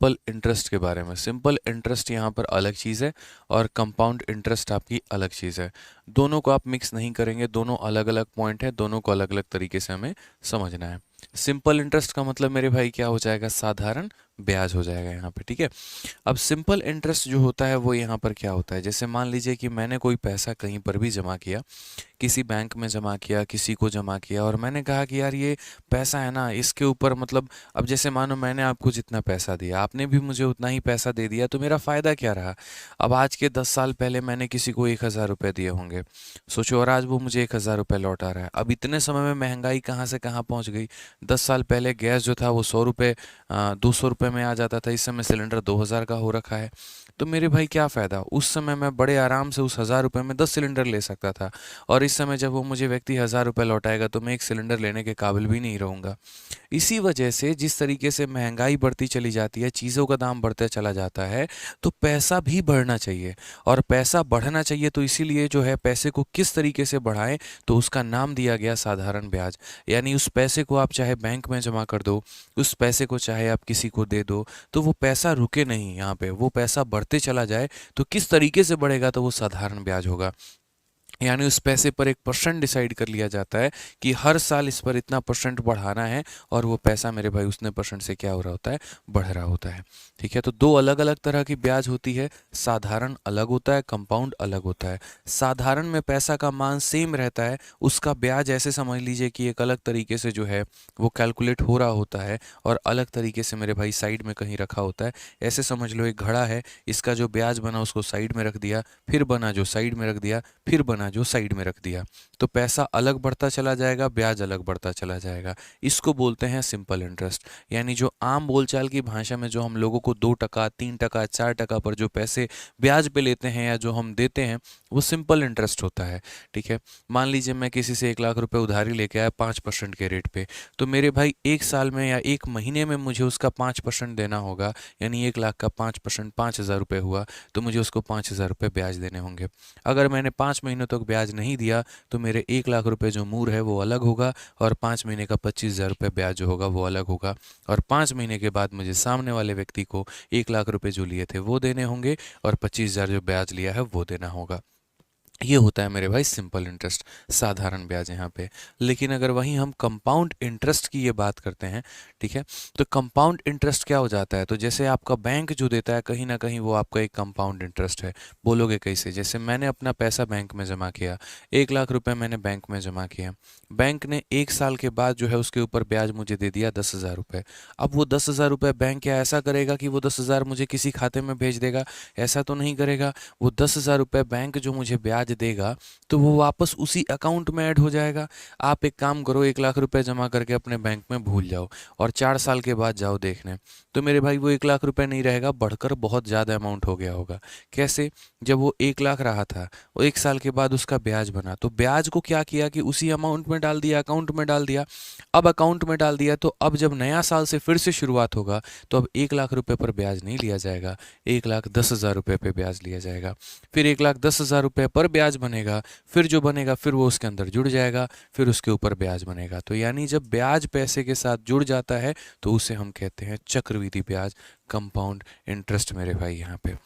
Simple interest के बारे में। सिंपल इंटरेस्ट यहाँ पर अलग चीज़ है और कंपाउंड इंटरेस्ट आपकी अलग चीज़ है। दोनों को आप मिक्स नहीं करेंगे, दोनों अलग अलग पॉइंट है, दोनों को अलग अलग तरीके से हमें समझना है। सिंपल इंटरेस्ट का मतलब मेरे भाई क्या हो जाएगा, साधारण ब्याज हो जाएगा यहाँ पे, ठीक है। अब सिंपल इंटरेस्ट जो होता है वो यहाँ पर क्या होता है, जैसे मान लीजिए कि मैंने कोई पैसा कहीं पर भी जमा किया, किसी बैंक में जमा किया, किसी को जमा किया, और मैंने कहा कि यार ये पैसा है ना, इसके ऊपर मतलब अब जैसे मानो मैंने आपको जितना पैसा दिया, आपने भी मुझे उतना ही पैसा दे दिया, तो मेरा फ़ायदा क्या रहा। अब आज के 10 साल पहले मैंने किसी को 1,000 रुपये दिए होंगे, सोचो, और आज वो मुझे 1,000 रुपये लौटा रहा है। अब इतने समय में महंगाई कहाँ से कहाँ पहुँच गई। 10 साल पहले गैस जो था वो 100 रुपये 200 रुपये में आ जाता था, इस समय सिलेंडर 2,000 का हो रखा है। तो मेरे भाई क्या फ़ायदा, उस समय मैं बड़े आराम से उस 1,000 रुपये में 10 सिलेंडर ले सकता था, और इस समय जब वो मुझे व्यक्ति 1,000 रुपये लौटाएगा तो मैं एक सिलेंडर लेने के काबिल भी नहीं रहूँगा। इसी वजह से जिस तरीके से महंगाई बढ़ती चली जाती है, चीज़ों का दाम बढ़ता चला जाता है, तो पैसा भी बढ़ना चाहिए, और पैसा बढ़ना चाहिए तो इसीलिए जो है पैसे को किस तरीके से बढ़ाएं, तो उसका नाम दिया गया साधारण ब्याज। यानी उस पैसे को आप चाहे बैंक में जमा कर दो, उस पैसे को चाहे आप किसी को दे दो, तो वो पैसा रुके नहीं, यहाँ पे वो पैसा बढ़ते चला जाए। तो किस तरीके से बढ़ेगा, तो वो साधारण ब्याज होगा। यानी उस पैसे पर एक परसेंट डिसाइड कर लिया जाता है कि हर साल इस पर इतना परसेंट बढ़ाना है, और वो पैसा मेरे भाई उतने परसेंट से क्या हो रहा होता है, बढ़ रहा होता है। ठीक है, तो दो अलग अलग तरह की ब्याज होती है, साधारण अलग होता है, कंपाउंड अलग होता है। साधारण में पैसा का मान सेम रहता है, उसका ब्याज ऐसे समझ लीजिए कि एक अलग तरीके से जो है वो कैलकुलेट हो रहा होता है, और अलग तरीके से मेरे भाई साइड में कहीं रखा होता है। ऐसे समझ लो एक घड़ा है, इसका जो ब्याज बना उसको साइड में रख दिया, फिर बना जो साइड में रख दिया, फिर बना जो साइड में रख दिया, तो पैसा अलग बढ़ता चला जाएगा, ब्याज अलग बढ़ता चला जाएगा। इसको बोलते हैं सिंपल इंटरेस्ट। यानी जो आम बोलचाल की भाषा में जो हम लोगों को 2%, 3%, 4% पर जो पैसे ब्याज पे लेते हैं या जो हम देते हैं, वो सिंपल इंटरेस्ट होता है। ठीक है, मान लीजिए मैं किसी से 1,00,000 रुपये उधारी लेके आया 5% के रेट पे, तो मेरे भाई एक साल में या एक महीने में मुझे उसका 5% देना होगा। यानी 1,00,000 का 5%, 5,000 रुपये हुआ, तो मुझे उसको 5,000 रुपये ब्याज देने होंगे। अगर मैंने 5 महीनों तक ब्याज नहीं दिया, तो मेरे 1,00,000 रुपये जो मूर है वो अलग होगा, और 5 महीने का 25,000 रुपये ब्याज जो होगा वो अलग होगा। और 5 महीने के बाद मुझे सामने वाले व्यक्ति को 1,00,000 रुपये जो लिए थे वो देने होंगे, और 25,000 जो ब्याज लिया है वो देना होगा। ये होता है मेरे भाई सिंपल इंटरेस्ट, साधारण ब्याज यहाँ पे। लेकिन अगर वहीं हम कंपाउंड इंटरेस्ट की ये बात करते हैं, ठीक है, तो कंपाउंड इंटरेस्ट क्या हो जाता है, तो जैसे आपका बैंक जो देता है कहीं ना कहीं वो आपका एक कंपाउंड इंटरेस्ट है। बोलोगे कैसे, जैसे मैंने अपना पैसा बैंक में जमा किया, 1,00,000 रुपये मैंने बैंक में जमा किया, बैंक ने 1 साल के बाद जो है उसके ऊपर ब्याज मुझे दे दिया 10,000 रुपये। अब वो 10,000 रुपये बैंक क्या ऐसा करेगा कि वो 10,000 मुझे किसी खाते में भेज देगा, ऐसा तो नहीं करेगा। वो 10,000 रुपये बैंक जो मुझे ब्याज देगा, तो वो वापस उसी अकाउंट में ऐड हो जाएगा। आप एक काम करो, 1,00,000 रुपये जमा करके अपने बैंक में भूल जाओ, और 4 साल के बाद जाओ देखने, तो मेरे भाई वो 1,00,000 रुपये नहीं रहेगा, बढ़कर बहुत ज़्यादा अमाउंट हो गया होगा। कैसे, जब वो 1,00,000 रहा था, वो 1 साल के बाद उसका ब्याज बना, तो ब्याज को क्या किया कि उसी अमाउंट में डाल दिया, अकाउंट में डाल दिया। अब अकाउंट में डाल दिया, तो अब जब नया साल से फिर से शुरुआत होगा, तो अब 1,00,000 रुपये पर ब्याज नहीं लिया जाएगा, 1,10,000 रुपये पर ब्याज लिया जाएगा। फिर 1,10,000 रुपये पर ब्याज बनेगा, फिर जो बनेगा फिर वो उसके अंदर जुड़ जाएगा, फिर उसके ऊपर ब्याज बनेगा। तो यानी जब ब्याज पैसे के साथ जुड़ जाता है, तो उसे हम कहते हैं चक्रवृद्धि ब्याज, कंपाउंड इंटरेस्ट मेरे भाई। यहाँ पे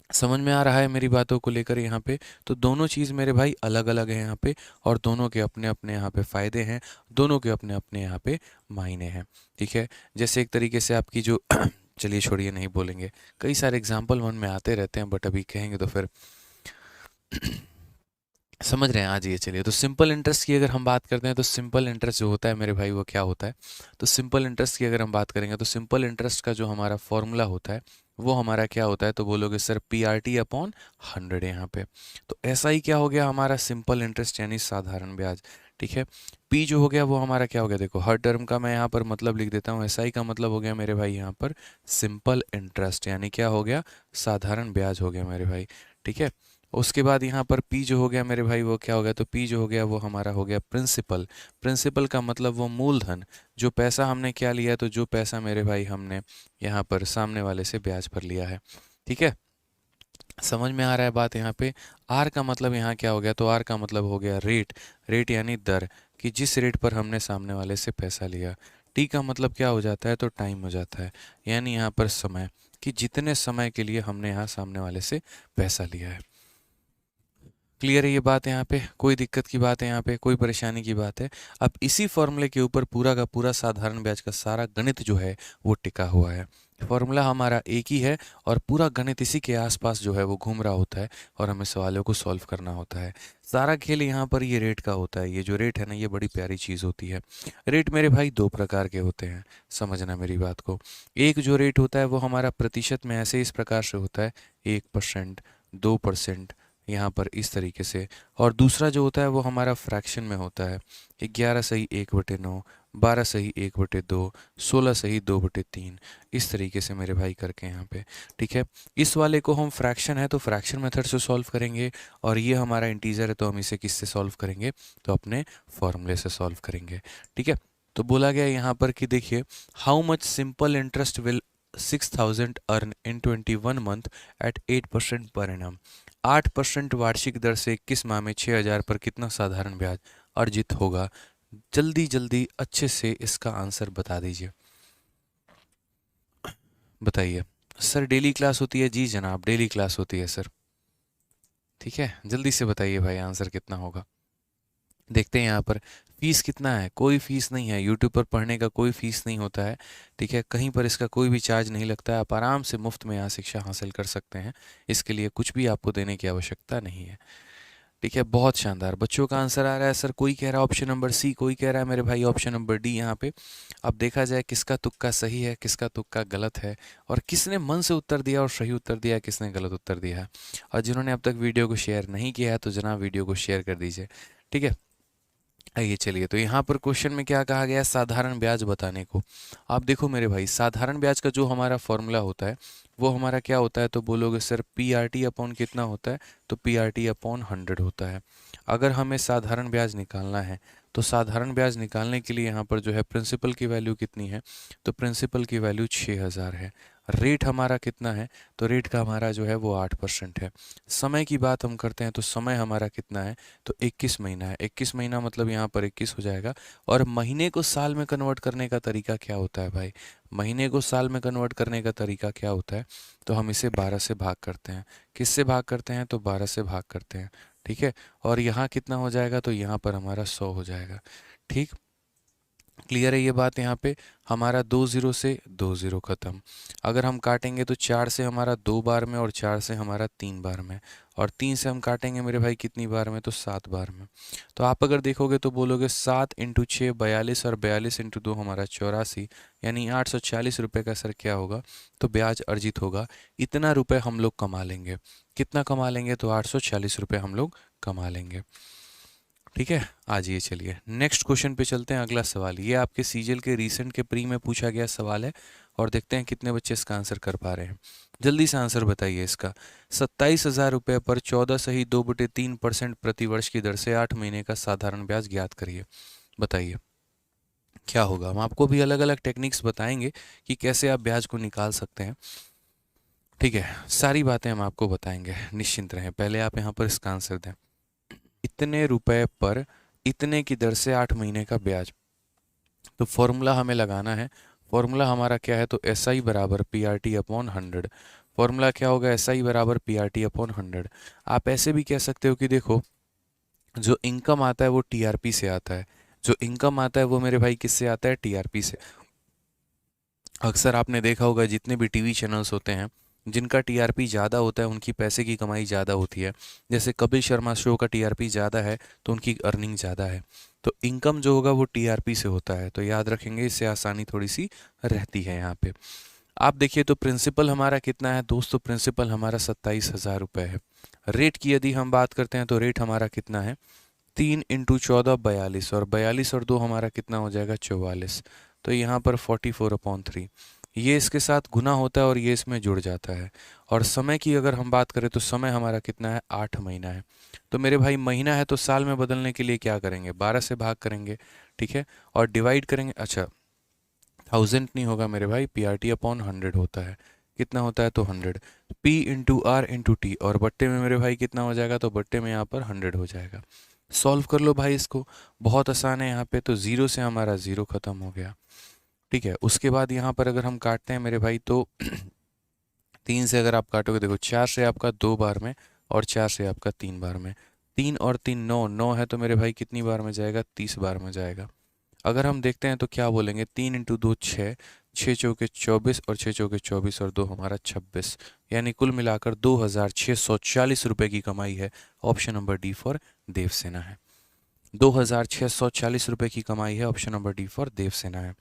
समझ में आ रहा है मेरी बातों को लेकर यहाँ पे। तो दोनों चीज़ मेरे भाई अलग अलग है यहाँ पे, और दोनों के अपने अपने यहाँ पे फ़ायदे हैं, दोनों के अपने अपने यहाँ पे मायने हैं। ठीक है, जैसे एक तरीके से आपकी जो चलिए छोड़िए, नहीं बोलेंगे, कई सारे एग्जाम्पल मन में आते रहते हैं, बट अभी कहेंगे तो फिर समझ रहे हैं। आज ये चलिए, तो सिंपल इंटरेस्ट की अगर हम बात करते हैं, तो सिंपल इंटरेस्ट जो होता है मेरे भाई वो क्या होता है, तो सिंपल इंटरेस्ट की अगर हम बात करेंगे, तो सिंपल इंटरेस्ट का जो हमारा फॉर्मूला होता है वो हमारा क्या होता है, तो बोलोगे सर PRT/100 यहाँ पे। तो ऐसा ही क्या हो गया हमारा सिंपल इंटरेस्ट, यानी साधारण ब्याज। ठीक है, P जो हो गया वो हमारा क्या हो गया, देखो हर टर्म का मैं यहाँ पर मतलब लिख देता हूँ। SI का मतलब हो गया मेरे भाई यहाँ पर सिंपल इंटरेस्ट, यानी क्या हो गया, साधारण ब्याज हो गया मेरे भाई। ठीक है, उसके बाद यहाँ पर P जो हो गया मेरे भाई वो क्या हो गया, तो P जो हो गया वो हमारा हो गया प्रिंसिपल। प्रिंसिपल का मतलब वो मूलधन, जो पैसा हमने क्या लिया, तो जो पैसा मेरे भाई हमने यहाँ पर सामने वाले से ब्याज पर लिया है। ठीक है, समझ में आ रहा है बात यहाँ पे। R का मतलब यहाँ क्या हो गया, तो R का मतलब हो गया रेट। रेट यानी दर, कि जिस रेट पर हमने सामने वाले से पैसा लिया। टी का मतलब क्या हो जाता है, तो टाइम हो जाता है, यानी यहाँ पर समय, कि जितने समय के लिए हमने यहाँ सामने वाले से पैसा लिया है। क्लियर है ये बात? यहाँ पे कोई दिक्कत की बात है, यहाँ पे कोई परेशानी की बात है? अब इसी फॉर्मूले के ऊपर पूरा का पूरा साधारण ब्याज का सारा गणित जो है वो टिका हुआ है। फॉर्मूला हमारा एक ही है और पूरा गणित इसी के आसपास जो है वो घूम रहा होता है और हमें सवालों को सॉल्व करना होता है। सारा खेल यहाँ पर ये रेट का होता है। ये जो रेट है ना, ये बड़ी प्यारी चीज़ होती है। रेट मेरे भाई दो प्रकार के होते हैं, समझना मेरी बात को। एक जो रेट होता है वो हमारा प्रतिशत में ऐसे इस प्रकार से होता है, 1%, 2%, यहाँ पर इस तरीके से। और दूसरा जो होता है वो हमारा फ्रैक्शन में होता है, 11 सही 1/9, 12 सही 1/2, 16 सही 2/3, इस तरीके से मेरे भाई करके यहाँ पे। ठीक है, इस वाले को हम फ्रैक्शन है तो फ्रैक्शन मेथड से सॉल्व करेंगे, और ये हमारा इंटीजर है तो हम इसे किससे सॉल्व करेंगे, तो अपने फॉर्मूले से सॉल्व करेंगे। ठीक है, तो बोला गया यहाँ पर कि देखिए, how much simple interest will 6000 earn in 21 month at 8% per annum. 8% वार्षिक दर से 21 माह में 6000 पर कितना साधारण ब्याज अर्जित होगा? जल्दी जल्दी अच्छे से इसका आंसर बता दीजिए, बताइए। सर डेली क्लास होती है? जी जनाब, डेली क्लास होती है सर। ठीक है, जल्दी से बताइए भाई आंसर कितना होगा। देखते हैं यहाँ पर फीस कितना है। कोई फीस नहीं है, यूट्यूब पर पढ़ने का कोई फीस नहीं होता है। ठीक है, कहीं पर इसका कोई भी चार्ज नहीं लगता है। आप आराम से मुफ्त में यहाँ शिक्षा हासिल कर सकते हैं। इसके लिए कुछ भी आपको देने की आवश्यकता नहीं है। ठीक है, बहुत शानदार। बच्चों का आंसर आ रहा है सर। कोई कह रहा है ऑप्शन नंबर सी, कोई कह रहा है मेरे भाई ऑप्शन नंबर डी। यहाँ पे अब देखा जाए किसका तुक्का सही है, किसका तुक्का गलत है, और किसने मन से उत्तर दिया और सही उत्तर दिया, किसने गलत उत्तर दिया है। और जिन्होंने अब तक वीडियो को शेयर नहीं किया है तो जनाब वीडियो को शेयर कर दीजिए। ठीक है, आइए चलिए, तो यहाँ पर क्वेश्चन में क्या कहा गया है, साधारण ब्याज बताने को। आप देखो मेरे भाई, साधारण ब्याज का जो हमारा फॉर्मूला होता है वो हमारा क्या होता है, तो बोलोगे sir P R T upon कितना होता है, तो पी आर टी अपॉन 100 होता है। अगर हमें साधारण ब्याज निकालना है तो साधारण ब्याज निकालने के लिए यहाँ पर जो है प्रिंसिपल की वैल्यू कितनी है, तो प्रिंसिपल की वैल्यू 6000 है। रेट हमारा कितना है, तो रेट का हमारा जो है वो 8% है। समय की बात हम करते हैं तो समय हमारा कितना है, तो 21 महीना है। 21 महीना मतलब यहाँ पर 21 हो जाएगा। और महीने को साल में कन्वर्ट करने का तरीका क्या होता है भाई, महीने को साल में कन्वर्ट करने का तरीका क्या होता है, तो हम इसे 12 से भाग करते हैं। किससे भाग करते हैं, तो 12 से भाग करते हैं। ठीक है, और यहाँ कितना हो जाएगा, तो यहाँ पर हमारा 100 हो जाएगा। ठीक, क्लियर है ये बात? यहाँ पे हमारा 2 0 से 2 0 खत्म। अगर हम काटेंगे तो 4 से हमारा 2 बार में, और 4 से हमारा 3 बार में, और 3 से हम काटेंगे मेरे भाई कितनी बार में, तो 7 बार में। तो आप अगर देखोगे तो बोलोगे 7 इंटू 6 42, और 42 इंटू 2 हमारा 84, यानी 840 रुपये का सर क्या होगा, तो ब्याज अर्जित होगा। इतना रुपये हम लोग कमा लेंगे। कितना कमा लेंगे, तो 840 रुपये हम लोग कमा लेंगे। ठीक है, आ जाइए चलिए नेक्स्ट क्वेश्चन पे चलते हैं। अगला सवाल ये आपके सीजीएल के रीसेंट के प्री में पूछा गया सवाल है, और देखते हैं कितने बच्चे इसका आंसर कर पा रहे हैं। जल्दी से आंसर बताइए इसका। 27,000 रुपये पर 14 सही 2/3% प्रतिवर्ष की दर से 8 महीने का साधारण ब्याज ज्ञात करिए। बताइए क्या होगा। हम आपको भी अलग अलग टेक्निक्स बताएंगे कि कैसे आप ब्याज को निकाल सकते हैं। ठीक है, सारी बातें हम आपको बताएंगे, निश्चिंत रहें। पहले आप यहाँ पर इसका आंसर दें। इतने रुपए पर इतने की दर से 8 महीने का ब्याज, तो फॉर्मूला हमें लगाना है। फॉर्मूला हमारा क्या है, तो एस आई बराबर P R T upon 100। Formula क्या होगा, एस आई बराबर पी आर टी अपॉन 100। आप ऐसे भी कह सकते हो कि देखो, जो इनकम आता है वो टीआरपी से आता है। जो इनकम आता है वो मेरे भाई किससे आता है, टीआरपी से। अक्सर आपने देखा होगा जितने भी टीवी चैनल्स होते हैं, जिनका टीआरपी ज़्यादा होता है उनकी पैसे की कमाई ज़्यादा होती है। जैसे कपिल शर्मा शो का टीआरपी ज़्यादा है तो उनकी अर्निंग ज़्यादा है। तो इनकम जो होगा वो टीआरपी से होता है, तो याद रखेंगे, इससे आसानी थोड़ी सी रहती है यहाँ पे। आप देखिए तो प्रिंसिपल हमारा कितना है दोस्तों, प्रिंसिपल हमारा 27,000 रुपये है। रेट की यदि हम बात करते हैं तो रेट हमारा कितना है, 3 इंटू 14 42, और 42 और 2 हमारा कितना हो जाएगा, 44। तो यहाँ पर 44/3 ये इसके साथ गुना होता है और ये इसमें जुड़ जाता है। और समय की अगर हम बात करें तो समय हमारा कितना है, 8 महीना है। तो मेरे भाई महीना है तो साल में बदलने के लिए क्या करेंगे, 12 से भाग करेंगे। ठीक है, और डिवाइड करेंगे। अच्छा, 1000 नहीं होगा मेरे भाई, पी आर टी अपॉन 100 होता है। कितना होता है, तो 100। P into R into T, और बट्टे में मेरे भाई कितना हो जाएगा, तो बट्टे में यहाँ पर 100 हो जाएगा। सॉल्व कर लो भाई इसको, बहुत आसान है। यहाँ पे तो 0 से हमारा 0 खत्म हो गया। ठीक है। उसके बाद यहाँ पर अगर हम काटते हैं मेरे भाई तो 3 से अगर आप काटोगे, देखो 4 से आपका 2 बार में और 4 से आपका 3 बार में, 3 और 3 9, 9 है तो मेरे भाई कितनी बार में जाएगा, 30 बार में जाएगा। अगर हम देखते हैं तो क्या बोलेंगे, 3 इंटू 2 6, 6 चौके 24 और 6 चौके 24 और 2 हमारा 26, यानी कुल मिलाकर 2640 रुपये की कमाई है। Option number D for Devsena है। 2640 रुपये की कमाई है, option number D for Devsena है।